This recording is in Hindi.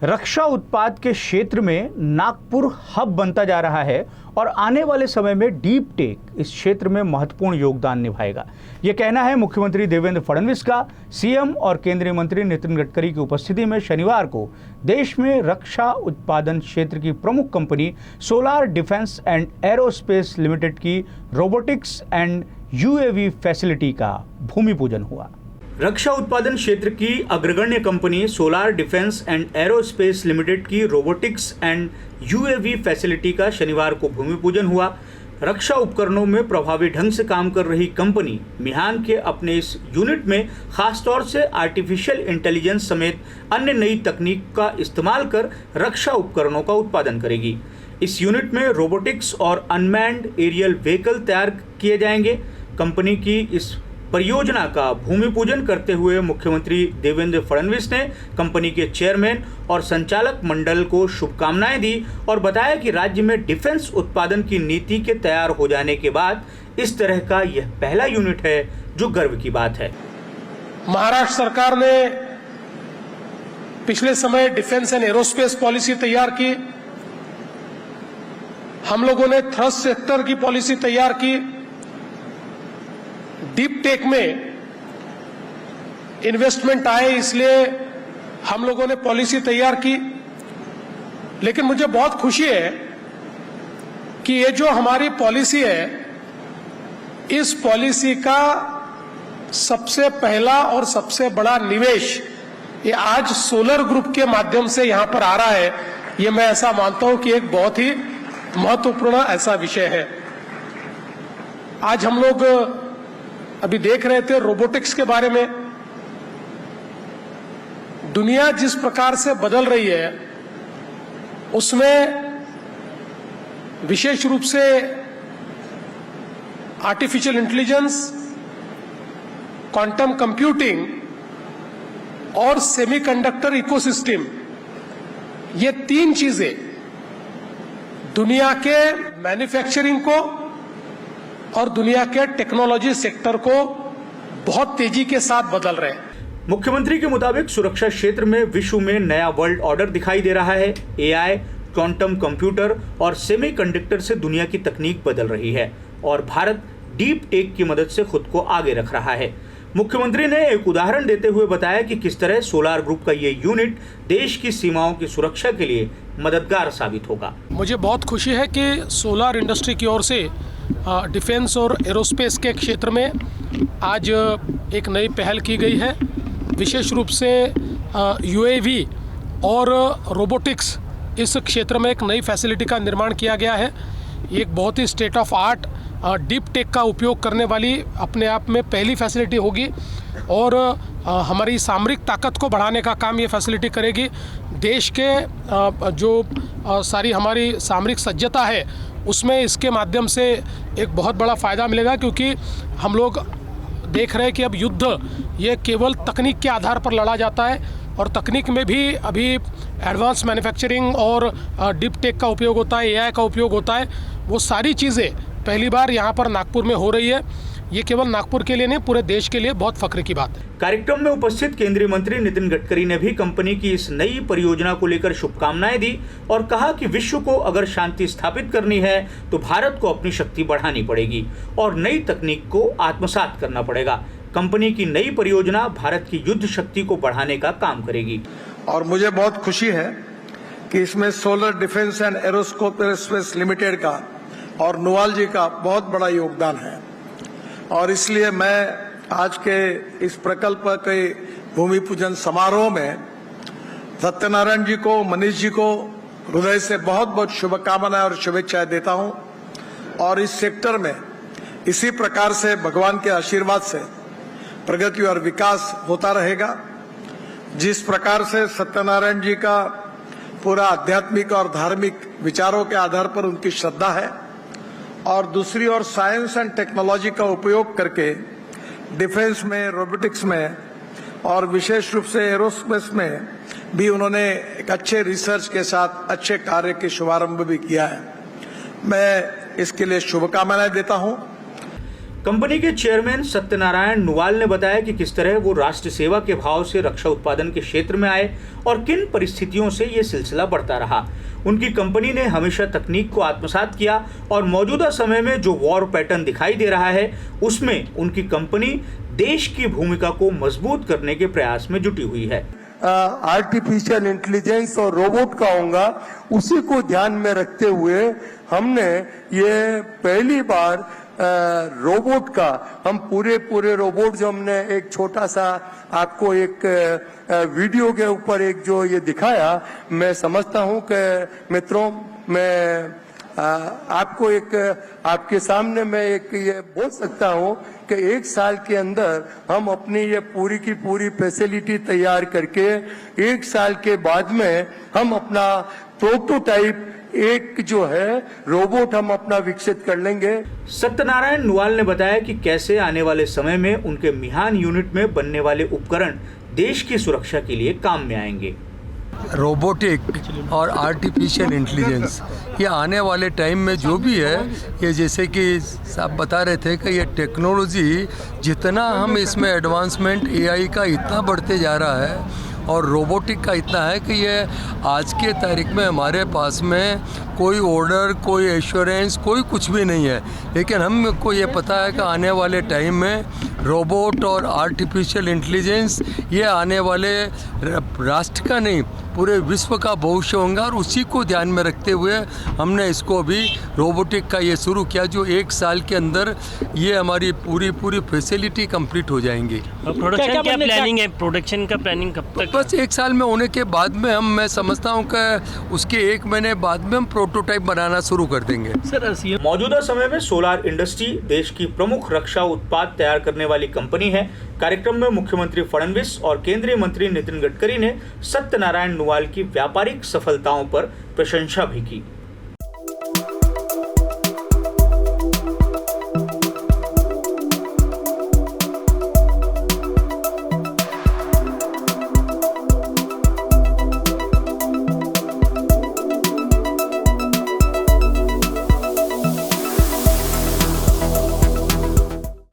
रक्षा उत्पाद के क्षेत्र में नागपुर हब बनता जा रहा है और आने वाले समय में डीप टेक इस क्षेत्र में महत्वपूर्ण योगदान निभाएगा। ये कहना है मुख्यमंत्री देवेंद्र फडणवीस का। सीएम और केंद्रीय मंत्री नितिन गडकरी की उपस्थिति में शनिवार को देश में रक्षा उत्पादन क्षेत्र की प्रमुख company solar defence and aerospace limited की रोबोटिक्स एंड यूएवी फैसिलिटी का भूमि पूजन हुआ। रक्षा उत्पादन क्षेत्र की अग्रगण्य company solar defence and aerospace limited की रोबोटिक्स एंड यूएवी फैसिलिटी का शनिवार को भूमि पूजन हुआ। रक्षा उपकरणों में प्रभावी ढंग से काम कर रही कंपनी मिहान के अपने इस यूनिट में खासतौर से आर्टिफिशियल इंटेलिजेंस समेत अन्य नई तकनीक का इस्तेमाल कर रक्षा उपकरणों का उत्पादन करेगी। इस यूनिट में रोबोटिक्स और अनमैन्ड एरियल व्हीकल तैयार किए जाएंगे। कंपनी की इस परियोजना का भूमि पूजन करते हुए मुख्यमंत्री देवेंद्र फडणवीस ने कंपनी के चेयरमैन और संचालक मंडल को शुभकामनाएं दी और बताया कि राज्य में डिफेंस उत्पादन की नीति के तैयार हो जाने के बाद इस तरह का यह पहला यूनिट है, जो गर्व की बात है। महाराष्ट्र सरकार ने पिछले समय डिफेंस एंड एरोस्पेस पॉलिसी तैयार की। हम लोगों ने थ्रस्ट सेक्टर की पॉलिसी तैयार की। डीप टेक में इन्वेस्टमेंट आए, इसलिए हम लोगों ने पॉलिसी तैयार की। लेकिन मुझे बहुत खुशी है कि ये जो हमारी पॉलिसी है, इस पॉलिसी का सबसे पहला और सबसे बड़ा निवेश ये आज सोलर ग्रुप के माध्यम से यहां पर आ रहा है। ये मैं ऐसा मानता हूं कि एक बहुत ही महत्वपूर्ण ऐसा विषय है। आज हम लोग अभी देख रहे थे रोबोटिक्स के बारे में। दुनिया जिस प्रकार से बदल रही है, उसमें विशेष रूप से आर्टिफिशियल इंटेलिजेंस, क्वांटम कंप्यूटिंग और सेमीकंडक्टर इकोसिस्टम, ये तीन चीजें दुनिया के मैन्युफैक्चरिंग को और दुनिया के टेक्नोलॉजी सेक्टर को बहुत तेजी के साथ बदल रहे हैं। मुख्यमंत्री के मुताबिक सुरक्षा क्षेत्र में विश्व में नया वर्ल्ड ऑर्डर दिखाई दे रहा है। एआई, क्वांटम कंप्यूटर और सेमीकंडक्टर से दुनिया की तकनीक बदल रही है और भारत डीप टेक की मदद से खुद को आगे रख रहा है। मुख्यमंत्री ने एक उदाहरण देते हुए बताया कि किस तरह सोलार ग्रुप का ये यूनिट देश की सीमाओं की सुरक्षा के लिए मददगार साबित होगा। मुझे बहुत खुशी है कि सोलार इंडस्ट्री की ओर से डिफेंस और एरोस्पेस के क्षेत्र में आज एक नई पहल की गई है। विशेष रूप से यूएवी और रोबोटिक्स, इस क्षेत्र में एक नई फैसिलिटी का निर्माण किया गया है। एक बहुत ही state of art deep tech का उपयोग करने वाली अपने आप में पहली फैसिलिटी होगी और हमारी सामरिक ताकत को बढ़ाने का काम ये फैसिलिटी करेगी। देश के जो सारी हमारी सामरिक सज्जता है, उसमें इसके माध्यम से एक बहुत बड़ा फ़ायदा मिलेगा, क्योंकि हम लोग देख रहे हैं कि अब युद्ध ये केवल तकनीक के आधार पर लड़ा जाता है और तकनीक में भी अभी एडवांस मैन्युफैक्चरिंग और डीप टेक का उपयोग होता है, एआई का उपयोग होता है। वो सारी चीज़ें पहली बार यहाँ पर नागपुर में हो रही है। ये केवल नागपुर के लिए नहीं, पूरे देश के लिए बहुत फख्र की बात है। कार्यक्रम में उपस्थित केंद्रीय मंत्री नितिन गडकरी ने भी कंपनी की इस नई परियोजना को लेकर शुभकामनाएं दी और कहा कि विश्व को अगर शांति स्थापित करनी है तो भारत को अपनी शक्ति बढ़ानी पड़ेगी और नई तकनीक को आत्मसात करना पड़ेगा। कंपनी की नई परियोजना भारत की युद्ध शक्ति को बढ़ाने का काम करेगी। और मुझे बहुत खुशी है कि इसमें solar defence and aerospace limited का और नुवाल जी का बहुत बड़ा योगदान है और इसलिए मैं आज के इस प्रकल्प के भूमि पूजन समारोह में सत्यनारायण जी को, मनीष जी को हृदय से बहुत बहुत शुभकामनाएं और शुभेच्छाएं देता हूं और इस सेक्टर में इसी प्रकार से भगवान के आशीर्वाद से प्रगति और विकास होता रहेगा। जिस प्रकार से सत्यनारायण जी का पूरा आध्यात्मिक और धार्मिक विचारों के आधार पर उनकी श्रद्धा है और दूसरी ओर साइंस एंड टेक्नोलॉजी का उपयोग करके डिफेंस में, रोबोटिक्स में और विशेष रूप से एरोस्पेस में भी उन्होंने एक अच्छे रिसर्च के साथ अच्छे कार्य के शुभारंभ भी किया है। मैं इसके लिए शुभकामनाएं देता हूं। कंपनी के चेयरमैन सत्यनारायण नुवाल ने बताया कि किस तरह वो राष्ट्र सेवा के भाव से रक्षा उत्पादन के क्षेत्र में आए और किन परिस्थितियों से ये सिलसिला बढ़ता रहा। उनकी कंपनी ने हमेशा तकनीक को आत्मसात किया और मौजूदा समय में जो वॉर पैटर्न दिखाई दे रहा है उसमें उनकी कंपनी देश की भूमिका को मजबूत करने के प्रयास में जुटी हुई है। आर्टिफिशियल इंटेलिजेंस और रोबोट का होगा, उसी को ध्यान में रखते हुए हमने ये पहली बार रोबोट का हम पूरे रोबोट जो हमने एक छोटा सा आपको एक वीडियो के ऊपर एक जो ये दिखाया, मैं समझता हूं कि मित्रों मैं आपको एक आपके सामने मैं एक ये बोल सकता हूं कि 1 साल के अंदर हम अपनी ये पूरी की पूरी फैसिलिटी तैयार करके 1 साल के बाद में हम अपना प्रोटोटाइप एक जो है रोबोट हम अपना विकसित कर लेंगे। सत्यनारायण नुवाल ने बताया कि कैसे आने वाले समय में उनके मिहान यूनिट में बनने वाले उपकरण देश की सुरक्षा के लिए काम में आएंगे। रोबोटिक और आर्टिफिशियल इंटेलिजेंस ये आने वाले टाइम में जो भी है, ये जैसे कि आप बता रहे थे कि ये टेक्नोलॉजी जितना हम इसमें एडवांसमेंट एआई का इतना बढ़ते जा रहा है और रोबोटिक का इतना है कि ये आज के तारीख में हमारे पास में कोई ऑर्डर, कोई एश्योरेंस, कोई कुछ भी नहीं है, लेकिन हमको ये पता है कि आने वाले टाइम में रोबोट और आर्टिफिशियल इंटेलिजेंस ये आने वाले राष्ट्र का नहीं पूरे विश्व का भविष्य होगा और उसी को ध्यान में रखते हुए हमने इसको अभी रोबोटिक का ये शुरू किया जो 1 साल के अंदर ये हमारी पूरी फैसिलिटी कंप्लीट हो जाएंगी। प्रोडक्शन क्या प्लानिंग है? प्रोडक्शन का प्लानिंग कब तक? बस 1 साल में होने के बाद में मैं समझता हूँ कि उसके 1 महीने बाद में हम प्रोटोटाइप बनाना शुरू कर देंगे। सर मौजूदा समय में सोलार इंडस्ट्री देश की प्रमुख रक्षा उत्पाद तैयार करने वाली कंपनी है। कार्यक्रम में मुख्यमंत्री फडणवीस और केंद्रीय मंत्री नितिन गडकरी ने सत्यनारायण नुवाल की व्यापारिक सफलताओं पर प्रशंसा भी की।